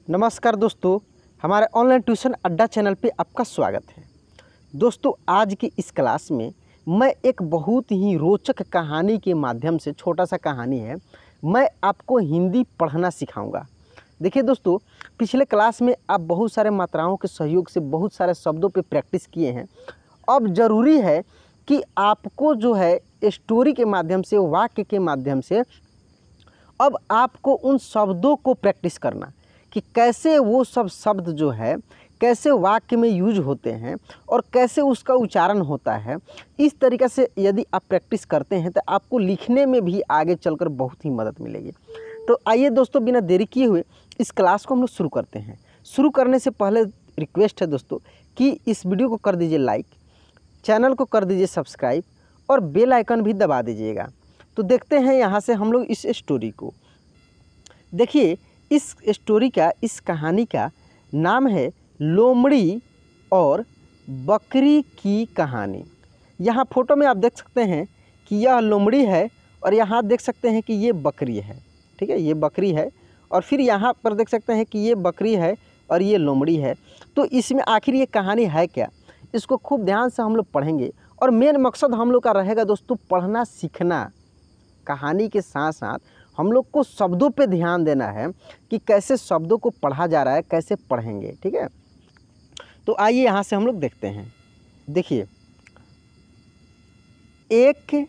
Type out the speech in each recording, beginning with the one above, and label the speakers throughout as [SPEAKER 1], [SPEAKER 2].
[SPEAKER 1] नमस्कार दोस्तों, हमारे ऑनलाइन ट्यूशन अड्डा चैनल पे आपका स्वागत है। दोस्तों, आज की इस क्लास में मैं एक बहुत ही रोचक कहानी के माध्यम से, छोटा सा कहानी है, मैं आपको हिंदी पढ़ना सिखाऊंगा। देखिए दोस्तों, पिछले क्लास में आप बहुत सारे मात्राओं के सहयोग से बहुत सारे शब्दों पे प्रैक्टिस किए हैं। अब ज़रूरी है कि आपको जो है स्टोरी के माध्यम से, वाक्य के माध्यम से अब आपको उन शब्दों को प्रैक्टिस करना कि कैसे वो सब शब्द जो है कैसे वाक्य में यूज होते हैं और कैसे उसका उच्चारण होता है। इस तरीक़े से यदि आप प्रैक्टिस करते हैं तो आपको लिखने में भी आगे चलकर बहुत ही मदद मिलेगी। तो आइए दोस्तों, बिना देरी किए हुए इस क्लास को हम लोग शुरू करते हैं। शुरू करने से पहले रिक्वेस्ट है दोस्तों कि इस वीडियो को कर दीजिए लाइक, चैनल को कर दीजिए सब्सक्राइब और बेल आइकन भी दबा दीजिएगा। तो देखते हैं यहाँ से हम लोग इस स्टोरी को। देखिए, इस स्टोरी का, इस कहानी का नाम है लोमड़ी और बकरी की कहानी। यहाँ फोटो में आप देख सकते हैं कि यह लोमड़ी है और यहाँ देख सकते हैं कि ये बकरी है। ठीक है, ये बकरी है और फिर यहाँ पर देख सकते हैं कि ये बकरी है और ये लोमड़ी है। तो इसमें आखिर ये कहानी है क्या, इसको खूब ध्यान से हम लोग पढ़ेंगे और मेन मकसद हम लोग का रहेगा दोस्तों पढ़ना सीखना। कहानी के साथ साथ हम लोग को शब्दों पे ध्यान देना है कि कैसे शब्दों को पढ़ा जा रहा है, कैसे पढ़ेंगे। ठीक है, तो आइए यहाँ से हम लोग देखते हैं। देखिए, एक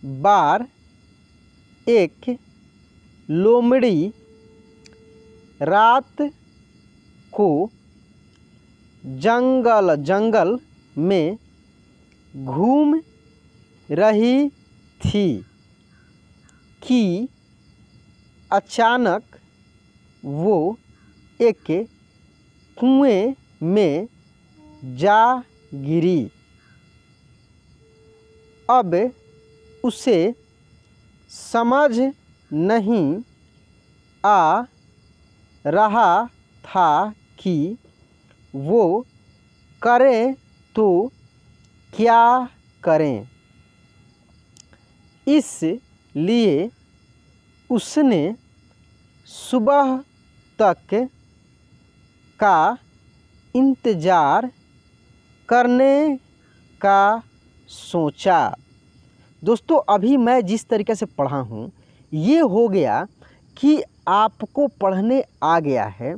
[SPEAKER 1] बार एक लोमड़ी रात को जंगल में घूम रही थी कि अचानक वो एक कुएं में जा गिरी। अब उसे समझ नहीं आ रहा था कि वो करे तो क्या करें। इसलिए उसने सुबह तक का इंतज़ार करने का सोचा। दोस्तों, अभी मैं जिस तरीके से पढ़ा हूँ ये हो गया कि आपको पढ़ने आ गया है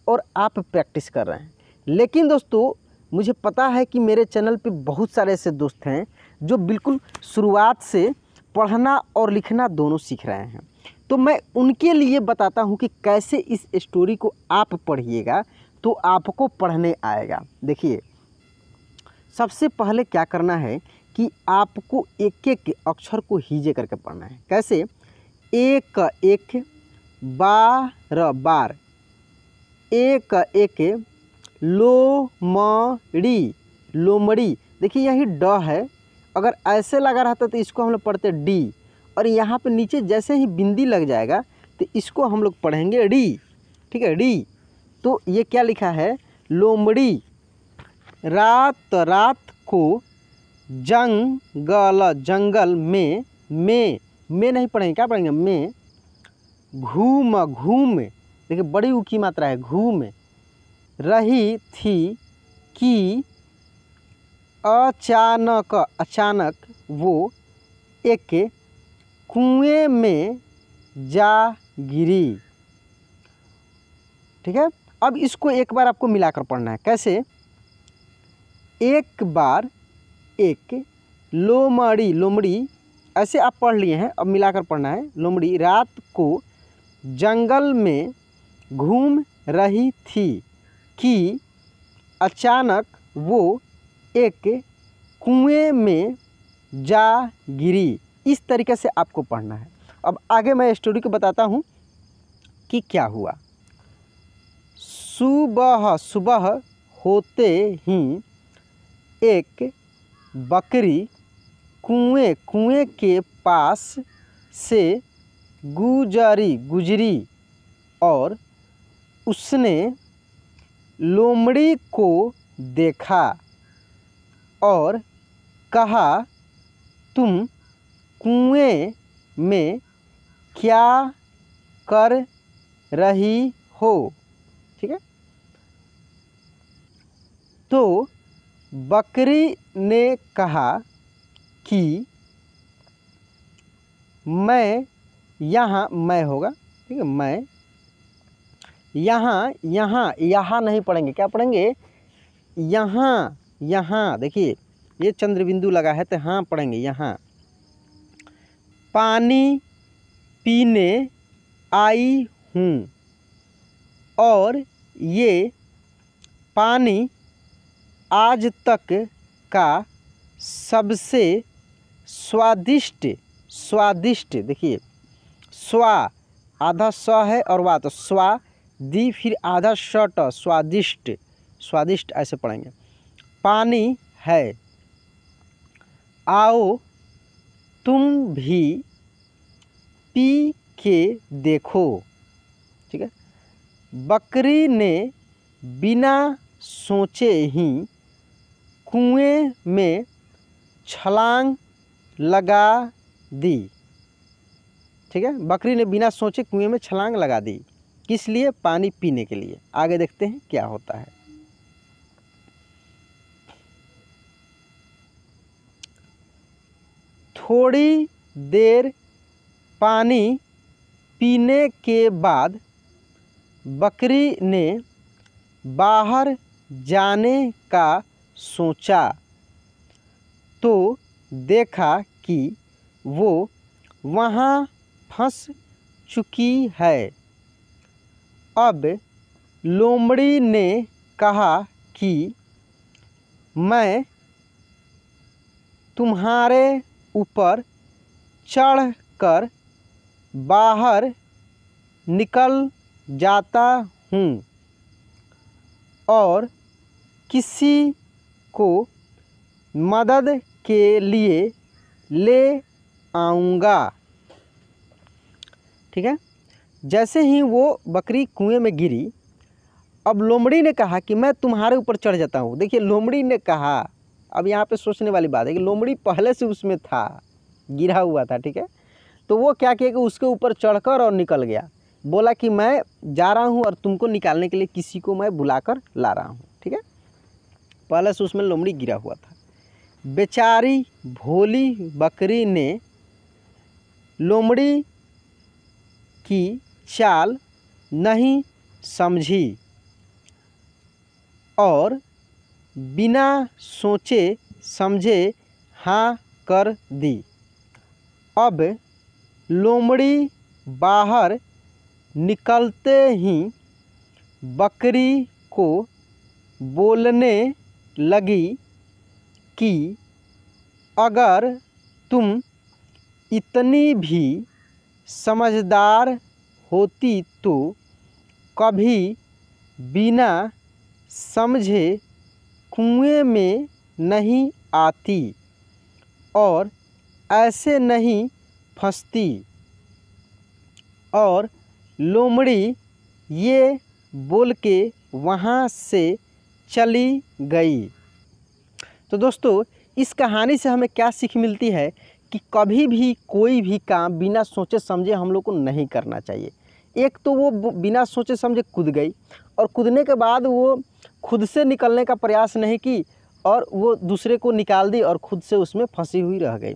[SPEAKER 1] और आप प्रैक्टिस कर रहे हैं। लेकिन दोस्तों, मुझे पता है कि मेरे चैनल पे बहुत सारे ऐसे दोस्त हैं जो बिल्कुल शुरुआत से पढ़ना और लिखना दोनों सीख रहे हैं। तो मैं उनके लिए बताता हूँ कि कैसे इस स्टोरी को आप पढ़िएगा तो आपको पढ़ने आएगा। देखिए, सबसे पहले क्या करना है कि आपको एक एक अक्षर को हीजे करके पढ़ना है। कैसे? एक एक, बार बार, एक एक, लोमड़ी लोमड़ी। देखिए, यही ड है, अगर ऐसे लगा रहता तो इसको हम लोग पढ़ते डी, और यहाँ पे नीचे जैसे ही बिंदी लग जाएगा तो इसको हम लोग पढ़ेंगे डी। ठीक है, डी। तो ये क्या लिखा है? लोमड़ी रात को जंगल में नहीं पढ़ेंगे, क्या पढ़ेंगे? में घूम, देखिए बड़ी ऊ की मात्रा है, घूम रही थी कि अचानक वो एक कुएं में जा गिरी। ठीक है, अब इसको एक बार आपको मिलाकर पढ़ना है। कैसे? एक बार एक लोमड़ी, ऐसे आप पढ़ लिए हैं, अब मिलाकर पढ़ना है। लोमड़ी रात को जंगल में घूम रही थी कि अचानक वो एक कुएं में जा गिरी। इस तरीके से आपको पढ़ना है। अब आगे मैं स्टोरी को बताता हूँ कि क्या हुआ। सुबह होते ही एक बकरी कुएं के पास से गुजरी और उसने लोमड़ी को देखा और कहा, तुम कुएं में क्या कर रही हो? ठीक है। तो बकरी ने कहा कि मैं यहाँ, मैं होगा, ठीक है, मैं यहाँ, यहाँ नहीं पढ़ेंगे, क्या पढ़ेंगे, यहाँ, यहाँ देखिए ये चंद्र बिंदु लगा है तो हाँ पढ़ेंगे यहाँ। पानी पीने आई हूँ और ये पानी आज तक का सबसे स्वादिष्ट, स्वादिष्ट देखिए स्वा आधा स है और वा, तो स्वा दी फिर आधा शट, स्वादिष्ट, स्वादिष्ट ऐसे पढ़ेंगे। पानी है, आओ तुम भी पी के देखो, ठीक है। बकरी ने बिना सोचे ही कुएं में छलांग लगा दी, ठीक है। बकरी ने बिना सोचे कुएं में छलांग लगा दी, किस लिए, पानी पीने के लिए। आगे देखते हैं क्या होता है। थोड़ी देर पानी पीने के बाद बकरी ने बाहर जाने का सोचा तो देखा कि वो वहाँ फंस चुकी है। अब लोमड़ी ने कहा कि मैं तुम्हारे ऊपर चढ़कर बाहर निकल जाता हूँ और किसी को मदद के लिए ले आऊँगा, ठीक है। जैसे ही वो बकरी कुएं में गिरी, अब लोमड़ी ने कहा कि मैं तुम्हारे ऊपर चढ़ जाता हूँ। देखिए लोमड़ी ने कहा, अब यहाँ पे सोचने वाली बात है कि लोमड़ी पहले से उसमें था, गिरा हुआ था, ठीक है। तो वो क्या किया कि उसके ऊपर चढ़कर और निकल गया, बोला कि मैं जा रहा हूँ और तुमको निकालने के लिए किसी को मैं बुलाकर ला रहा हूँ, ठीक है। पहले से उसमें लोमड़ी गिरा हुआ था। बेचारी भोली बकरी ने लोमड़ी की चाल नहीं समझी और बिना सोचे समझे हाँ कर दी। अब लोमड़ी बाहर निकलते ही बकरी को बोलने लगी कि अगर तुम इतनी भी समझदार होती तो कभी बिना समझे कुएं में नहीं आती और ऐसे नहीं फंसती। और लोमड़ी ये बोल के वहाँ से चली गई। तो दोस्तों इस कहानी से हमें क्या सीख मिलती है कि कभी भी कोई भी काम बिना सोचे समझे हम लोग को नहीं करना चाहिए। एक तो वो बिना सोचे समझे कूद गई और कूदने के बाद वो खुद से निकलने का प्रयास नहीं की और वो दूसरे को निकाल दी और खुद से उसमें फंसी हुई रह गई।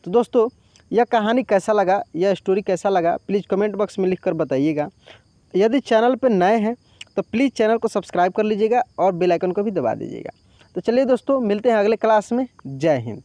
[SPEAKER 1] तो दोस्तों यह कहानी कैसा लगा, यह स्टोरी कैसा लगा, प्लीज़ कमेंट बॉक्स में लिखकर बताइएगा। यदि चैनल पर नए हैं तो प्लीज़ चैनल को सब्सक्राइब कर लीजिएगा और बेल आइकन को भी दबा दीजिएगा। तो चलिए दोस्तों मिलते हैं अगले क्लास में। जय हिंद।